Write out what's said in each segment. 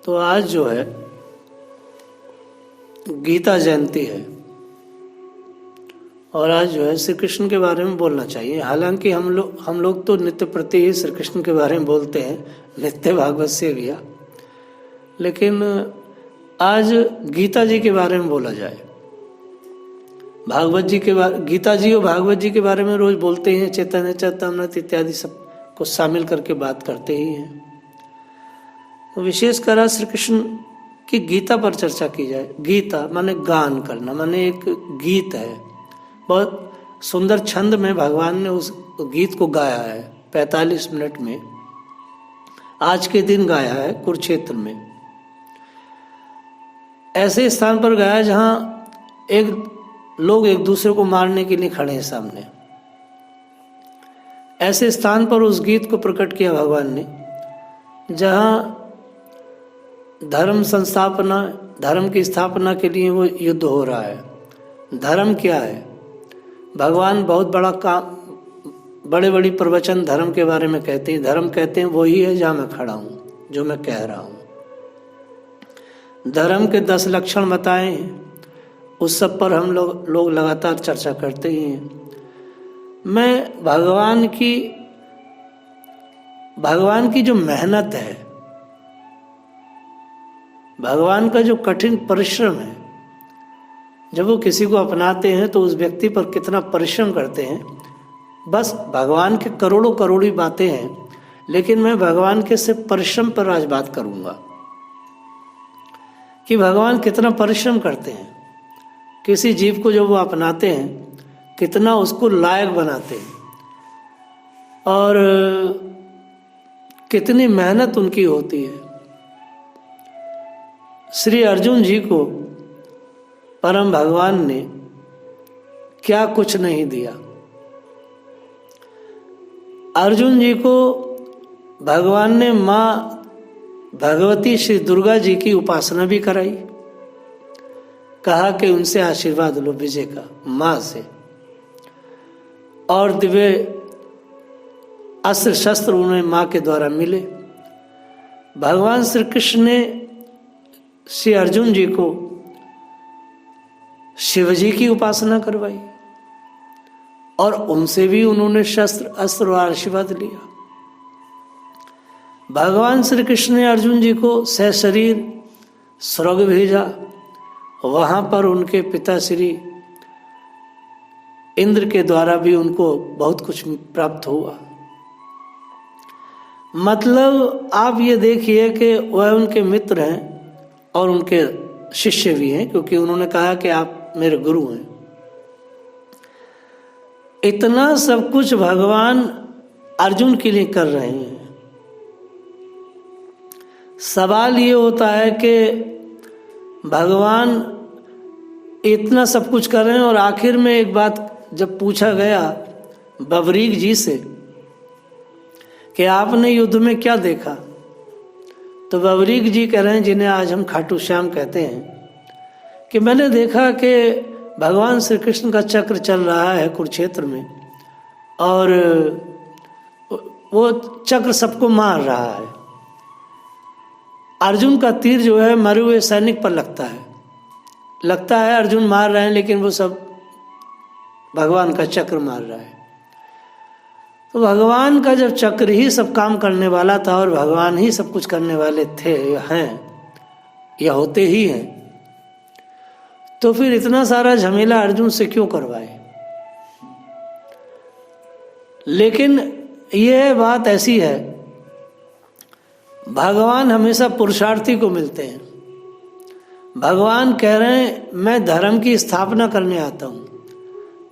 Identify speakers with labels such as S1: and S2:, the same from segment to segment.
S1: तो आज जो है गीता जयंती है और आज जो है श्री कृष्ण के बारे में बोलना चाहिए। हालांकि हम लोग तो नित्य प्रति ही श्री कृष्ण के बारे में बोलते हैं, नित्य भागवत से भी, लेकिन आज गीता जी के बारे में बोला जाए। भागवत जी के बारे, गीता जी और भागवत जी के बारे में रोज बोलते हैं, चैतन्य चैतामृत इत्यादि सब को शामिल करके बात करते ही हैं। तो विशेषकर श्री कृष्ण की गीता पर चर्चा की जाए। गीता माने गान करना, माने एक गीत है। बहुत सुंदर छंद में भगवान ने उस गीत को गाया है, 45 मिनट में आज के दिन गाया है कुरुक्षेत्र में। ऐसे स्थान पर गाया जहां लोग एक दूसरे को मारने के लिए खड़े हैं सामने। ऐसे स्थान पर उस गीत को प्रकट किया भगवान ने जहां धर्म की स्थापना के लिए वो युद्ध हो रहा है। धर्म क्या है? भगवान बहुत बड़ा काम, बड़ी प्रवचन धर्म के बारे में कहते हैं। धर्म कहते हैं वही है जहाँ मैं खड़ा हूँ, जो मैं कह रहा हूँ। धर्म के 10 लक्षण बताए हैं, उस सब पर हम लोग लगातार चर्चा करते ही हैं। मैं भगवान की जो मेहनत है, भगवान का जो कठिन परिश्रम है, जब वो किसी को अपनाते हैं तो उस व्यक्ति पर कितना परिश्रम करते हैं। बस भगवान के करोड़ों बातें हैं, लेकिन मैं भगवान के सिर्फ परिश्रम पर आज बात करूंगा कि भगवान कितना परिश्रम करते हैं। किसी जीव को जब वो अपनाते हैं, कितना उसको लायक बनाते हैं और कितनी मेहनत उनकी होती है। श्री अर्जुन जी को परम भगवान ने क्या कुछ नहीं दिया। अर्जुन जी को भगवान ने माँ भगवती श्री दुर्गा जी की उपासना भी कराई। कहा कि उनसे आशीर्वाद लो विजय का, माँ से, और दिव्य अस्त्र शस्त्र उन्हें माँ के द्वारा मिले। भगवान श्री कृष्ण ने श्री अर्जुन जी को शिव जी की उपासना करवाई और उनसे भी उन्होंने शस्त्र अस्त्र और आशीर्वाद लिया। भगवान श्री कृष्ण ने अर्जुन जी को सशरीर स्वर्ग भेजा। वहां पर उनके पिता श्री इंद्र के द्वारा भी उनको बहुत कुछ प्राप्त हुआ। मतलब आप ये देखिए कि वह उनके मित्र हैं और उनके शिष्य भी हैं, क्योंकि उन्होंने कहा कि आप मेरे गुरु हैं। इतना सब कुछ भगवान अर्जुन के लिए कर रहे हैं। सवाल ये होता है कि भगवान इतना सब कुछ कर रहे हैं और आखिर में एक बात जब पूछा गया बवरीक जी से कि आपने युद्ध में क्या देखा, तो बवरीक जी कह रहे हैं, जिन्हें आज हम खाटू श्याम कहते हैं, कि मैंने देखा कि भगवान श्री कृष्ण का चक्र चल रहा है कुरुक्षेत्र में और वो चक्र सबको मार रहा है। अर्जुन का तीर जो है मरे हुए सैनिक पर लगता है अर्जुन मार रहे हैं, लेकिन वो सब भगवान का चक्र मार रहा है। तो भगवान का जब चक्र ही सब काम करने वाला था और भगवान ही सब कुछ करने वाले हैं या होते ही हैं, तो फिर इतना सारा झमेला अर्जुन से क्यों करवाए। लेकिन यह बात ऐसी है, भगवान हमेशा पुरुषार्थी को मिलते हैं। भगवान कह रहे हैं मैं धर्म की स्थापना करने आता हूँ।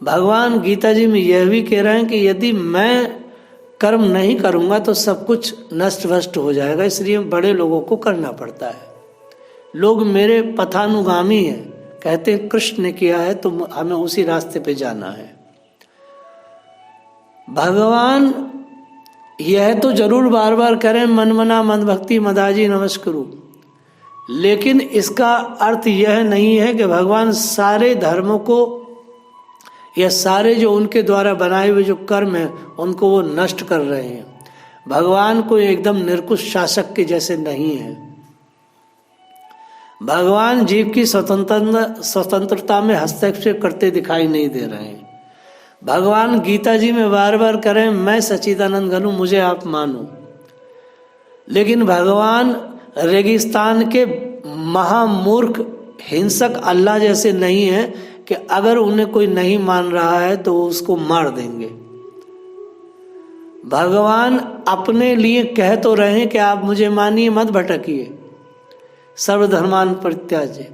S1: भगवान गीता जी में यह भी कह रहे हैं कि यदि मैं कर्म नहीं करूँगा तो सब कुछ नष्ट भ्रष्ट हो जाएगा, इसलिए बड़े लोगों को करना पड़ता है। लोग मेरे पथानुगामी हैं, कहते हैं कृष्ण ने किया है तो हमें उसी रास्ते पे जाना है। भगवान यह तो जरूर बार बार करें मन मना मद भक्ति मदाजी नमस्कुरु, लेकिन इसका अर्थ यह नहीं है कि भगवान सारे धर्मों को या सारे जो उनके द्वारा बनाए हुए जो कर्म हैं उनको वो नष्ट कर रहे हैं। भगवान को एकदम निरकुश शासक के जैसे नहीं है। भगवान जीव की स्वतंत्रता में हस्तक्षेप करते दिखाई नहीं दे रहे हैं। भगवान गीता जी में बार बार करें मैं सच्चिदानंद घन हूं, मुझे आप मानो, लेकिन भगवान रेगिस्तान के महामूर्ख हिंसक अल्लाह जैसे नहीं है कि अगर उन्हें कोई नहीं मान रहा है तो वो उसको मार देंगे। भगवान अपने लिए कह तो रहे हैं कि आप मुझे मानिए, मत भटकिए, सर्वधर्मान परित्याज्य,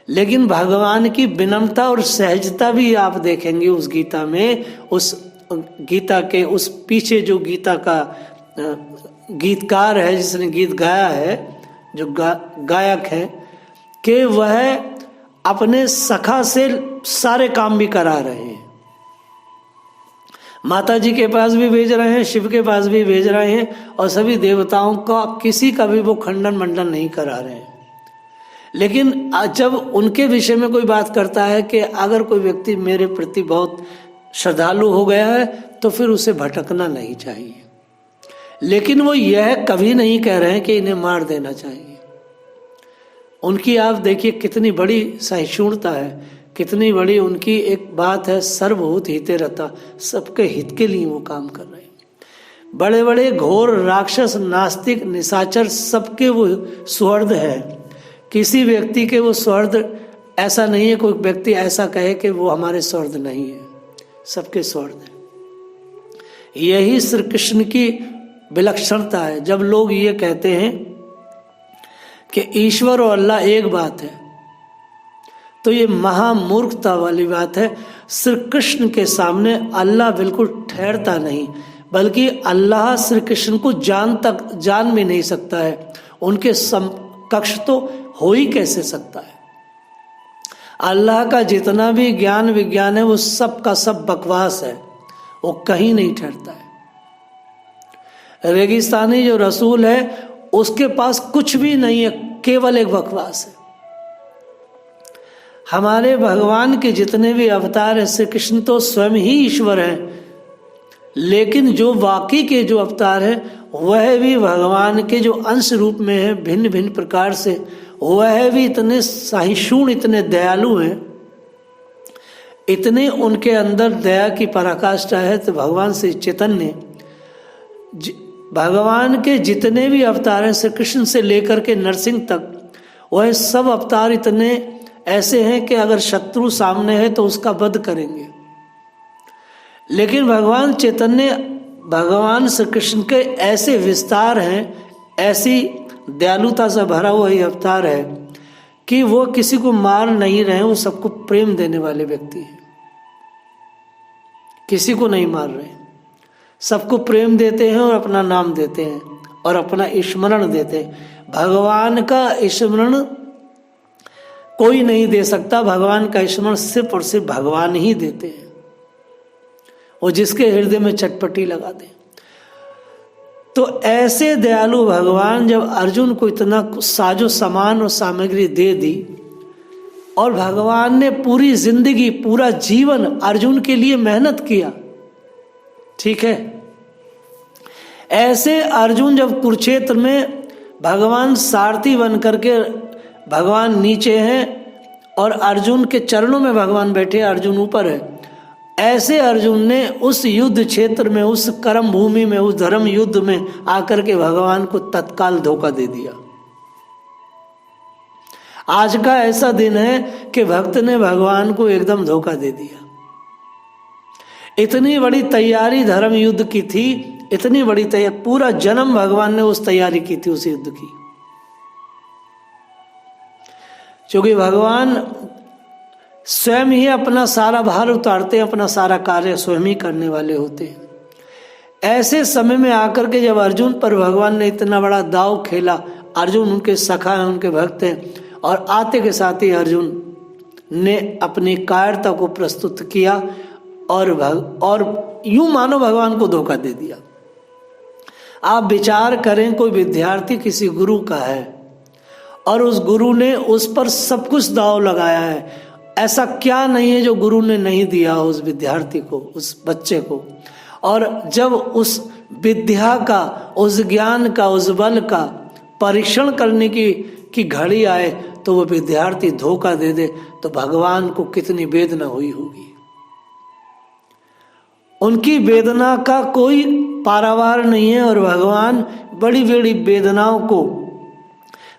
S1: लेकिन भगवान की विनम्रता और सहजता भी आप देखेंगे उस गीता में। उस गीता के उस पीछे जो गीता का गीतकार है, जिसने गीत गाया है, जो गायक है, कि वह अपने सखा से सारे काम भी करा रहे हैं। माता जी के पास भी भेज रहे हैं, शिव के पास भी भेज रहे हैं, और सभी देवताओं का किसी का भी वो खंडन मंडन नहीं करा रहे हैं। लेकिन जब उनके विषय में कोई बात करता है कि अगर कोई व्यक्ति मेरे प्रति बहुत श्रद्धालु हो गया है तो फिर उसे भटकना नहीं चाहिए, लेकिन वो यह कभी नहीं कह रहे हैं कि इन्हें मार देना चाहिए। उनकी आप देखिए कितनी बड़ी सहिष्णुता है, कितनी बड़ी उनकी एक बात है, सर्वभूत हिते रता, सबके हित के लिए वो काम कर रहे हैं। बड़े बड़े घोर राक्षस, नास्तिक, निशाचर, सबके वो सुहृद है। किसी व्यक्ति के वो सुहृद ऐसा नहीं है, कोई व्यक्ति ऐसा कहे कि वो हमारे सुहृद नहीं है, सबके सुहृद है। यही श्री कृष्ण की विलक्षणता है। जब लोग ये कहते हैं कि ईश्वर और अल्लाह एक बात है, तो ये महामूर्खता वाली बात है। श्री कृष्ण के सामने अल्लाह बिल्कुल ठहरता नहीं, बल्कि अल्लाह श्री कृष्ण को जान भी नहीं सकता है। उनके समकक्ष तो हो ही कैसे सकता है। अल्लाह का जितना भी ज्ञान विज्ञान है वो सब का सब बकवास है, वो कहीं नहीं ठहरता है। रेगिस्तानी जो रसूल है उसके पास कुछ भी नहीं है, केवल एक बकवास है। हमारे भगवान के जितने भी अवतार हैं, श्री कृष्ण तो स्वयं ही ईश्वर हैं, लेकिन जो बाकी के जो अवतार हैं वह भी भगवान के जो अंश रूप में है, भिन्न भिन्न प्रकार से, वह भी इतने सहिष्णु, इतने दयालु हैं, इतने उनके अंदर दया की पराकाष्ठा है। तो भगवान श्री चैतन्य, भगवान के जितने भी अवतार हैं, श्री कृष्ण से लेकर के नरसिंह तक, वह सब अवतार इतने ऐसे हैं कि अगर शत्रु सामने है तो उसका वध करेंगे। लेकिन भगवान चैतन्य, भगवान श्री कृष्ण के ऐसे विस्तार हैं, ऐसी दयालुता से भरा हुआ ही अवतार है कि वो किसी को मार नहीं रहे, वो सबको प्रेम देने वाले व्यक्ति हैं। किसी को नहीं मार रहे, सबको प्रेम देते हैं और अपना नाम देते हैं और अपना स्मरण देते हैं। भगवान का स्मरण कोई नहीं दे सकता, भगवान का स्मरण सिर्फ और सिर्फ भगवान ही देते हैं, वो जिसके हृदय में चटपटी लगा दे। तो ऐसे दयालु भगवान जब अर्जुन को इतना साजो सामान और सामग्री दे दी, और भगवान ने पूरी जिंदगी, पूरा जीवन अर्जुन के लिए मेहनत किया, ठीक है, ऐसे अर्जुन जब कुरुक्षेत्र में भगवान सारथी बन करके, भगवान नीचे हैं और अर्जुन के चरणों में भगवान बैठे, अर्जुन ऊपर है, ऐसे अर्जुन ने उस युद्ध क्षेत्र में, उस कर्म भूमि में, उस धर्म युद्ध में आकर के भगवान को तत्काल धोखा दे दिया। आज का ऐसा दिन है कि भक्त ने भगवान को एकदम धोखा दे दिया। इतनी बड़ी तैयारी धर्म युद्ध की थी, इतनी बड़ी तैयारी, पूरा जन्म भगवान ने उस तैयारी की थी, उस युद्ध की। क्योंकि भगवान स्वयं ही अपना सारा भार उतारते हैं, अपना सारा कार्य स्वयं ही करने वाले होते हैं। ऐसे समय में आकर के जब अर्जुन पर भगवान ने इतना बड़ा दाव खेला, अर्जुन उनके सखा हैं, उनके भक्त हैं, और आते के साथ ही अर्जुन ने अपनी कायरता को प्रस्तुत किया और यूं मानो भगवान को धोखा दे दिया। आप विचार करें, कोई विद्यार्थी किसी गुरु का है और उस गुरु ने उस पर सब कुछ दाव लगाया है, ऐसा क्या नहीं है जो गुरु ने नहीं दिया उस विद्यार्थी को, उस बच्चे को। और जब उस विद्या का, उस ज्ञान का, उस बल का परीक्षण करने की घड़ी आए, तो वो विद्यार्थी धोखा दे दे तो भगवान को कितनी वेदना हुई होगी। उनकी वेदना का कोई पारावार नहीं है, और भगवान बड़ी बड़ी वेदनाओं को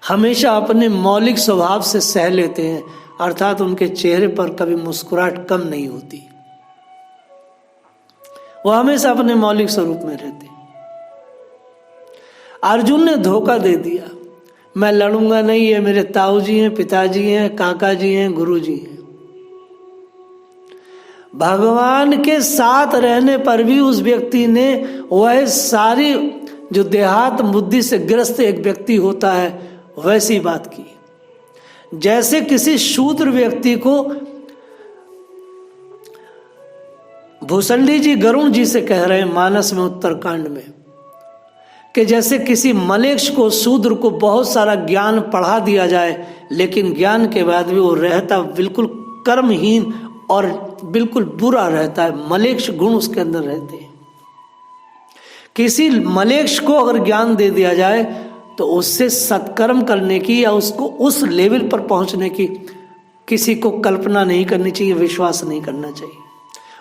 S1: हमेशा अपने मौलिक स्वभाव से सह लेते हैं, अर्थात उनके चेहरे पर कभी मुस्कुराहट कम नहीं होती, वो हमेशा अपने मौलिक स्वरूप में रहते। अर्जुन ने धोखा दे दिया, मैं लड़ूंगा नहीं, ये मेरे ताऊ जी हैं, पिताजी हैं, काका जी हैं, गुरु जी हैं। भगवान के साथ रहने पर भी उस व्यक्ति ने वह सारी जो देहात बुद्धि से ग्रस्त एक व्यक्ति होता है वैसी बात की। जैसे किसी शूद्र व्यक्ति को भूसंडी जी गरुण जी से कह रहे हैं मानस में उत्तरकांड में, कि जैसे किसी मलेच्छ को शूद्र को बहुत सारा ज्ञान पढ़ा दिया जाए, लेकिन ज्ञान के बाद भी वो रहता बिल्कुल कर्महीन और बिल्कुल बुरा रहता है, मलेच्छ गुण उसके अंदर रहते हैं। किसी मलेच्छ को अगर ज्ञान दे दिया जाए तो उससे सत्कर्म करने की या उसको उस लेवल पर पहुंचने की किसी को कल्पना नहीं करनी चाहिए, विश्वास नहीं करना चाहिए।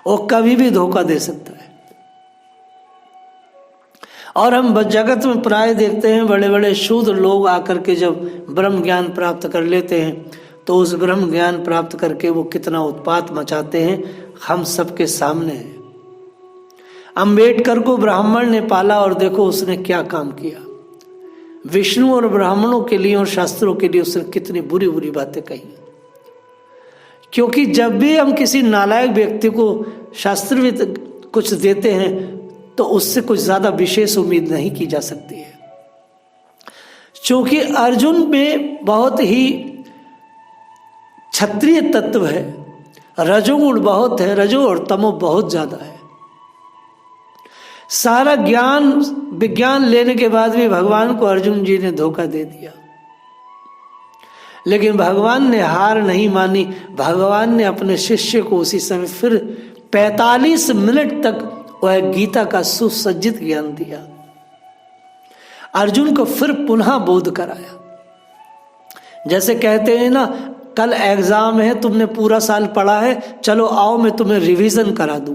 S1: वो कभी भी धोखा दे सकता है। और हम जगत में प्राय देखते हैं बड़े बड़े शूद्र लोग आकर के जब ब्रह्म ज्ञान प्राप्त कर लेते हैं तो उस ब्रह्म ज्ञान प्राप्त करके वो कितना उत्पात मचाते हैं हम सबके सामने है। अम्बेडकर को ब्राह्मण ने पाला और देखो उसने क्या काम किया। विष्णु और ब्राह्मणों के लिए और शास्त्रों के लिए उसने कितनी बुरी बुरी बातें कही। क्योंकि जब भी हम किसी नालायक व्यक्ति को शास्त्रविद कुछ देते हैं तो उससे कुछ ज्यादा विशेष उम्मीद नहीं की जा सकती है। क्योंकि अर्जुन में बहुत ही क्षत्रिय तत्व है, रजोगुण बहुत है, रजो और तमो बहुत ज्यादा है। सारा ज्ञान विज्ञान लेने के बाद भी भगवान को अर्जुन जी ने धोखा दे दिया, लेकिन भगवान ने हार नहीं मानी। भगवान ने अपने शिष्य को उसी समय फिर 45 मिनट तक वह गीता का सुसज्जित ज्ञान दिया, अर्जुन को फिर पुनः बोध कराया। जैसे कहते हैं ना, कल एग्जाम है, तुमने पूरा साल पढ़ा है, चलो आओ मैं तुम्हें रिवीजन करा दूं।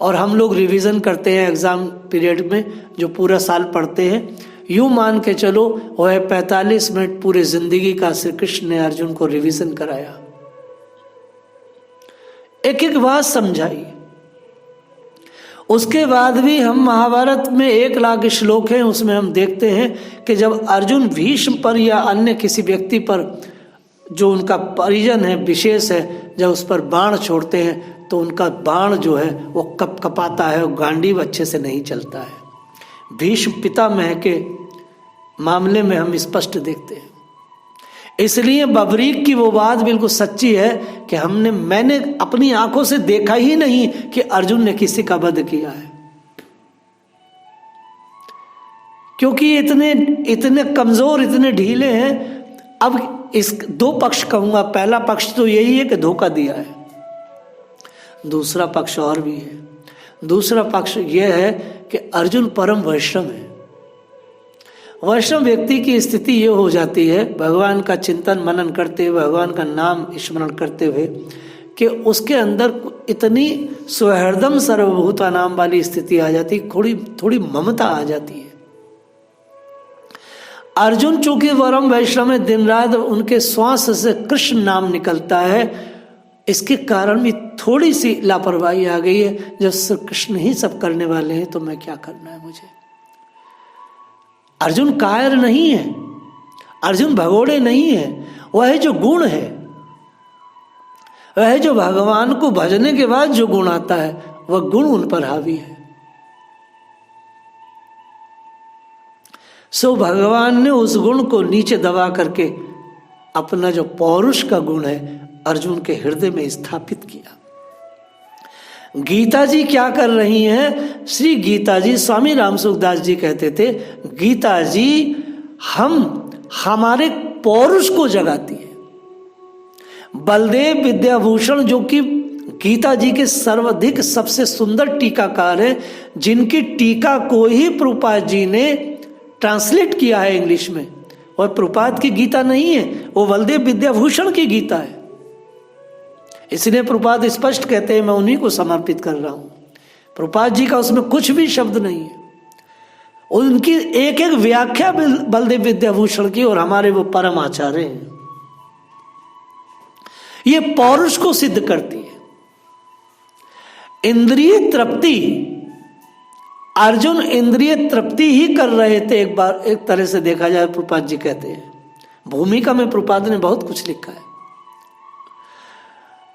S1: और हम लोग रिवीजन करते हैं एग्जाम पीरियड में, जो पूरा साल पढ़ते हैं। यूं मान के चलो वह 45 मिनट पूरे जिंदगी का श्री कृष्ण ने अर्जुन को रिवीजन कराया, एक एक बात समझाई। उसके बाद भी हम महाभारत में 1 लाख श्लोक हैं, उसमें हम देखते हैं कि जब अर्जुन भीष्म पर या अन्य किसी व्यक्ति पर जो उनका परिजन है, विशेष है, जब उस पर बाण छोड़ते हैं तो उनका बाण जो है वो कपाता है, वो गांडीव अच्छे से नहीं चलता है। भीष्म पितामह के मामले में हम स्पष्ट देखते हैं। इसलिए बबरीक की वो बात बिल्कुल सच्ची है कि मैंने अपनी आंखों से देखा ही नहीं कि अर्जुन ने किसी का वध किया है, क्योंकि इतने कमजोर, इतने ढीले हैं। अब इस 2 पक्ष कहूंगा। पहला पक्ष तो यही है कि धोखा दिया है, दूसरा पक्ष और भी है। दूसरा पक्ष यह है कि अर्जुन परम वैष्णव है। वैष्णव व्यक्ति की स्थिति ये हो जाती है भगवान का चिंतन मनन करते हुए, भगवान का नाम स्मरण करते हुए, कि उसके अंदर इतनी सुहृदम सर्वभूता नाम वाली स्थिति आ जाती, थोड़ी ममता आ जाती है। अर्जुन चूंकि परम वैष्णव में दिन रात उनके श्वास से कृष्ण नाम निकलता है, इसके कारण भी थोड़ी सी लापरवाही आ गई है। जब श्री कृष्ण ही सब करने वाले हैं तो मैं क्या करना है मुझे। अर्जुन कायर नहीं है, अर्जुन भगोड़े नहीं है। वह जो गुण है, वह जो भगवान को भजने के बाद जो गुण आता है, वह गुण उन पर हावी है। सो भगवान ने उस गुण को नीचे दबा करके अपना जो पौरुष का गुण है अर्जुन के हृदय में स्थापित किया। गीता जी क्या कर रही हैं? श्री गीता जी, स्वामी रामसुखदास जी कहते थे, गीता जी हमारे पौरुष को जगाती है। बलदेव विद्याभूषण जो कि गीता जी के सर्वाधिक सबसे सुंदर टीकाकार है, जिनकी टीका को ही प्रभुपाद जी ने ट्रांसलेट किया है इंग्लिश में, वह प्रभुपाद की गीता नहीं है, वो बलदेव विद्याभूषण की गीता है। इसलिए प्रभुपाद स्पष्ट कहते हैं मैं उन्हीं को समर्पित कर रहा हूं। प्रभुपाद जी का उसमें कुछ भी शब्द नहीं है, उनकी एक एक व्याख्या बलदेव विद्याभूषण की, और हमारे वो परम आचार्य हैं। ये पौरुष को सिद्ध करती है। इंद्रिय तृप्ति, अर्जुन इंद्रिय तृप्ति ही कर रहे थे। एक बार एक तरह से देखा जाए, प्रभुपाद जी कहते हैं, भूमिका में प्रभुपाद ने बहुत कुछ लिखा है।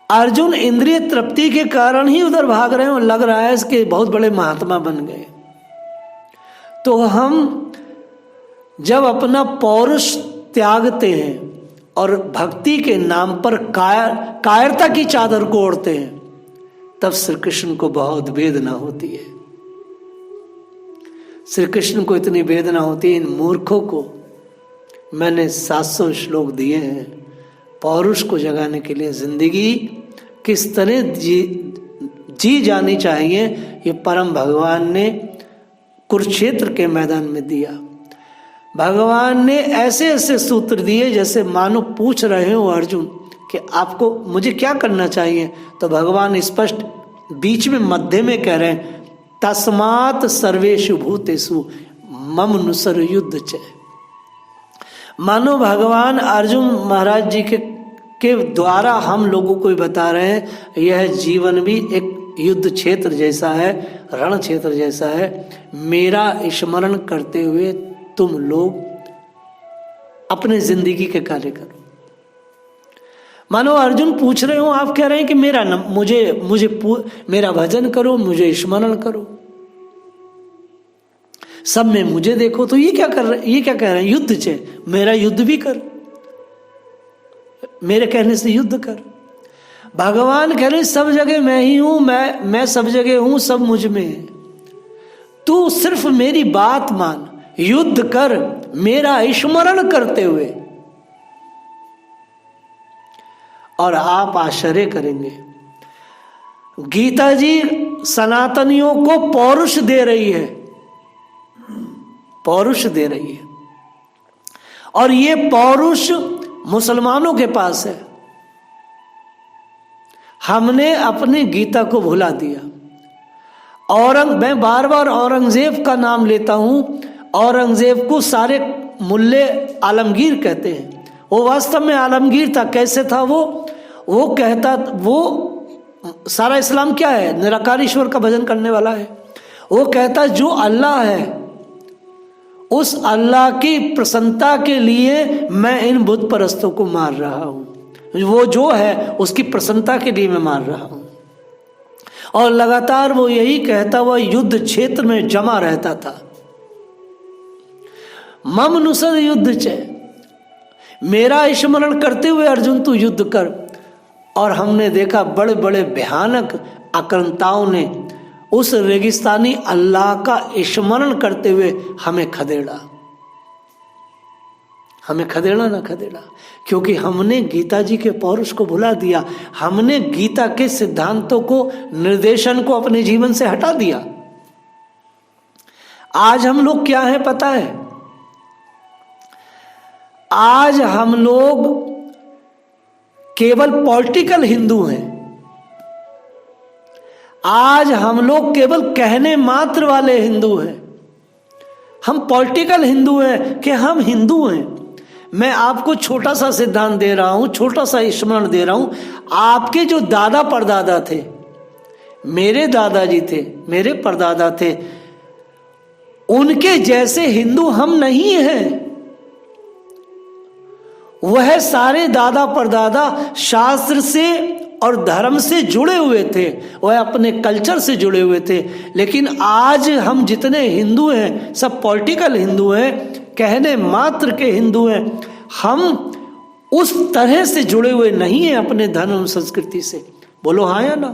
S1: अर्जुन इंद्रिय तृप्ति के कारण ही उधर भाग रहे हैं और लग रहा है इसके बहुत बड़े महात्मा बन गए। तो हम जब अपना पौरुष त्यागते हैं और भक्ति के नाम पर कायरता की चादर को ओढ़ते हैं, तब श्री कृष्ण को बहुत वेदना होती है। श्री कृष्ण को इतनी वेदना होती है। इन मूर्खों को मैंने 700 श्लोक दिए हैं पौरुष को जगाने के लिए। जिंदगी किस तरह जी जानी चाहिए, ये परम भगवान ने कुरुक्षेत्र के मैदान में दिया। भगवान ने ऐसे ऐसे सूत्र दिए जैसे मानो पूछ रहे हो अर्जुन कि आपको मुझे क्या करना चाहिए, तो भगवान स्पष्ट बीच में मध्य में कह रहे हैं, तस्मात् सर्वेषु भूतेषु मम नुसर युद्ध च। मानो भगवान अर्जुन महाराज जी के द्वारा हम लोगों को बता रहे हैं, यह जीवन भी एक युद्ध क्षेत्र जैसा है, रण क्षेत्र जैसा है। मेरा स्मरण करते हुए तुम लोग अपने जिंदगी के कार्य करो। मानो अर्जुन पूछ रहे हो, आप कह रहे हैं कि मेरा भजन करो, मुझे स्मरण करो, सब में मुझे देखो। तो ये क्या कर रहे, ये क्या कह रहे हैं, युद्ध चे, मेरा युद्ध भी कर, मेरे कहने से युद्ध कर। भगवान कह रहे सब जगह मैं ही हूं, मैं सब जगह हूं, सब मुझ में है। तू सिर्फ मेरी बात मान, युद्ध कर मेरा स्मरण करते हुए। और आप आश्चर्य करेंगे, गीता जी सनातनियों को पौरुष दे रही है, पौरुष दे रही है। और ये पौरुष मुसलमानों के पास है। हमने अपनी गीता को भुला दिया। मैं बार बार औरंगजेब का नाम लेता हूं। औरंगजेब को सारे मुल्ले आलमगीर कहते हैं। वो वास्तव में आलमगीर था। कैसे था वो कहता, वो सारा इस्लाम क्या है, निराकार ईश्वर का भजन करने वाला है। वो कहता जो अल्लाह है, उस अल्लाह की प्रसन्नता के लिए मैं इन बुत परस्तों को मार रहा हूं। वो जो है उसकी प्रसन्नता के लिए मैं मार रहा हूं। और लगातार वो यही कहता हुआ युद्ध क्षेत्र में जमा रहता था। मम नुसर युद्ध च, मेरा स्मरण करते हुए अर्जुन तू युद्ध कर। और हमने देखा बड़े बड़े भयानक आक्रांताओं ने उस रेगिस्तानी अल्लाह का स्मरण करते हुए हमें खदेड़ा। हमें खदेड़ा ना खदेड़ा, क्योंकि हमने गीता जी के पौरुष को भुला दिया। हमने गीता के सिद्धांतों को, निर्देशन को अपने जीवन से हटा दिया। आज हम लोग क्या है पता है? आज हम लोग केवल पॉलिटिकल हिंदू हैं। आज हम लोग केवल कहने मात्र वाले हिंदू हैं। हम पॉलिटिकल हिंदू हैं कि हम हिंदू हैं। मैं आपको छोटा सा सिद्धांत दे रहा हूं, छोटा सा स्मरण दे रहा हूं। आपके जो दादा परदादा थे, मेरे दादाजी थे, मेरे परदादा थे, उनके जैसे हिंदू हम नहीं हैं। वह सारे दादा परदादा शास्त्र से और धर्म से जुड़े हुए थे, वह अपने कल्चर से जुड़े हुए थे। लेकिन आज हम जितने हिंदू हैं सब पॉलिटिकल हिंदू हैं, कहने मात्र के हिंदू हैं। हम उस तरह से जुड़े हुए नहीं हैं अपने धर्म और संस्कृति से। बोलो हाँ या ना?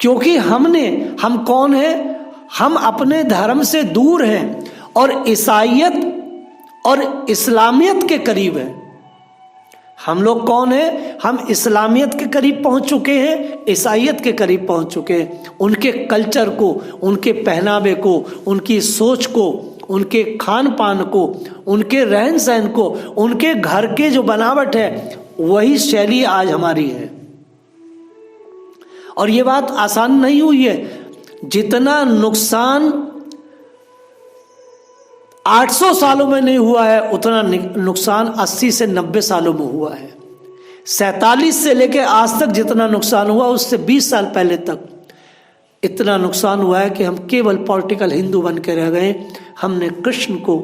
S1: क्योंकि हम कौन है? हम अपने धर्म से दूर हैं और ईसाइयत और इस्लामियत के करीब है। हम लोग कौन है? हम इस्लामियत के करीब पहुंच चुके हैं, ईसाइयत के करीब पहुंच चुके हैं। उनके कल्चर को, उनके पहनावे को, उनकी सोच को, उनके खान पान को, उनके रहन सहन को, उनके घर के जो बनावट है, वही शैली आज हमारी है। और ये बात आसान नहीं हुई है। जितना नुकसान 800 सालों में नहीं हुआ है, उतना नुकसान 80 से 90 सालों में हुआ है। 47 से लेकर आज तक जितना नुकसान हुआ, उससे 20 साल पहले तक इतना नुकसान हुआ है कि हम केवल पॉलिटिकल हिंदू बन के रह गए। हमने कृष्ण को,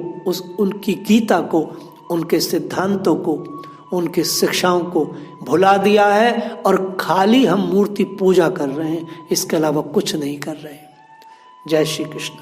S1: उनकी गीता को, उनके सिद्धांतों को, उनकी शिक्षाओं को भुला दिया है और खाली हम मूर्ति पूजा कर रहे हैं, इसके अलावा कुछ नहीं कर रहे हैं। जय श्री कृष्ण।